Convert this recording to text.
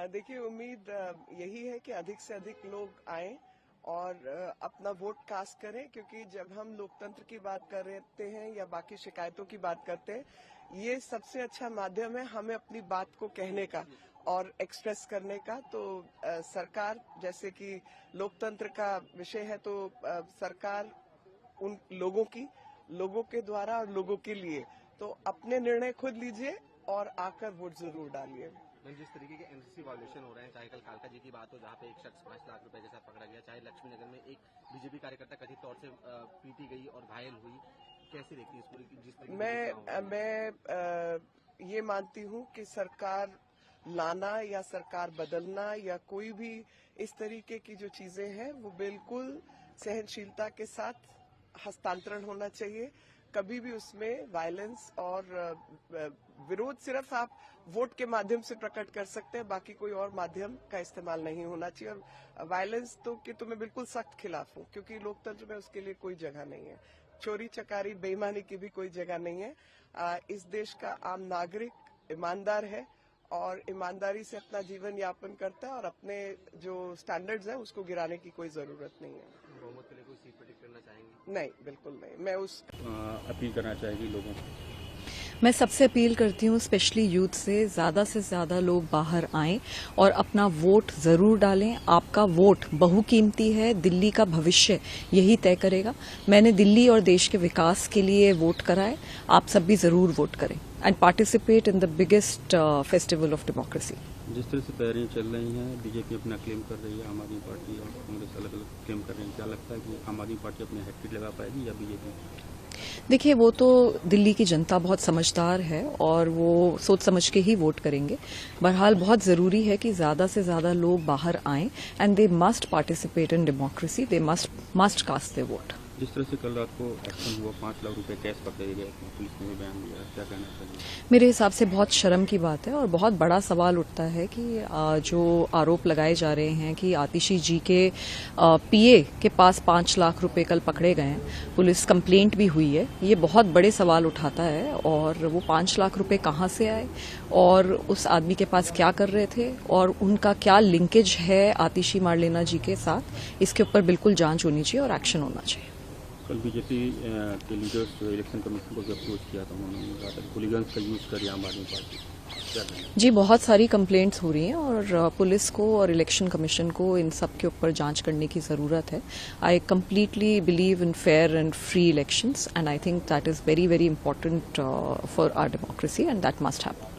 देखिए, उम्मीद यही है कि अधिक से अधिक लोग आएं और अपना वोट कास्ट करें, क्योंकि जब हम लोकतंत्र की बात करते हैं या बाकी शिकायतों की बात करते हैं, ये सबसे अच्छा माध्यम है हमें अपनी बात को कहने का और एक्सप्रेस करने का। तो सरकार, जैसे कि लोकतंत्र का विषय है, तो सरकार उन लोगों के द्वारा और लोगों के लिए, तो अपने निर्णय खुद लीजिए और आकर वोट जरूर डालिए। जिस तरीके के एमसीसी वायलेशन हो रहे हैं, चाहे कल कालका जी की बात हो जहां पे एक शख्स 5 लाख रुपए के साथ पकड़ा गया, चाहे लक्ष्मी नगर में एक बीजेपी कार्यकर्ता कथित तौर से पीटी गई और घायल हुई, कैसे देखती है इस पूरी जिस तरीके मैं ये मानती हूं कि सरकार लाना या सरकार बदलना या कोई भी इस तरीके की जो चीजें हैं वो बिल्कुल सहनशीलता के साथ हस्तांतरण होना चाहिए। कभी भी उसमें वायलेंस और विरोध सिर्फ आप वोट के माध्यम से प्रकट कर सकते हैं, बाकी कोई और माध्यम का इस्तेमाल नहीं होना चाहिए। और वायलेंस तो मैं बिल्कुल सख्त खिलाफ हूं, क्योंकि लोकतंत्र में उसके लिए कोई जगह नहीं है। चोरी चकारी बेईमानी की भी कोई जगह नहीं है। इस देश का आम नागरिक ईमानदार है और ईमानदारी से अपना जीवन यापन करता है और अपने जो स्टैंडर्ड्स हैं उसको गिराने की कोई जरूरत नहीं है। बहुमत के लिए कोई सीट प्रेडिक्ट करना चाहेंगे? नहीं, बिल्कुल नहीं। मैं अपील करना चाहेगी लोगों को। मैं सबसे अपील करती हूँ, स्पेशली यूथ से ज़्यादा लोग बाहर आएं और अपना वोट ज़रूर डालें। आपका वोट बहुकीमती है, दिल्ली का भविष्य यही तय करेगा। मैंने दिल्ली और देश के विकास के लिए वोट करा है, आप सब भी ज़रूर वोट करें and participate in the biggest festival of democracy. जिस तरह से तैयारियां चल रही हैं, बीजेपी अपना क्लेम कर रही है, आम आदमी पार्टी और कांग्रेस अलग अलग क्लेम कर रही है, क्या लगता है कि आम आदमी पार्टी अपने हैट्रिक लगा पाएगी या बीजेपी? देखिए, वो तो दिल्ली की जनता बहुत समझदार है और वो सोच समझ के ही वोट करेंगे। बहरहाल बहुत जरूरी है कि ज्यादा से ज्यादा लोग बाहर आएं and they must participate in democracy, they must cast their vote. जिस तरह से कल रात को एक्शन हुआ, 5 लाख रुपए कैश पकड़े गए, पुलिस ने भी बयान दिया, क्या कहना चाहिए? मेरे हिसाब से बहुत शर्म की बात है और बहुत बड़ा सवाल उठता है कि जो आरोप लगाए जा रहे हैं कि आतिशी जी के पीए के पास 5 लाख रुपए कल पकड़े गए हैं, पुलिस कंप्लेंट भी हुई है, ये बहुत बड़े सवाल उठाता है। और वो 5 लाख रुपए कहाँ से आए और उस आदमी के पास क्या कर रहे थे और उनका क्या लिंकेज है आतिशी मारलेना जी के साथ, इसके ऊपर बिल्कुल जांच होनी चाहिए और एक्शन होना चाहिए। कल बीजेपी के लीडर्स इलेक्शन कमीशन को भी अप्रोच किया था, उन्होंने कहा था हुलिगन्स का यूज करिए आम आदमी पार्टी। जी, बहुत सारी कंप्लेंट्स हो रही हैं और पुलिस को और इलेक्शन कमीशन को इन सब के ऊपर जांच करने की जरूरत है। I completely believe in fair and free elections and I think that is very important for our democracy and that must happen.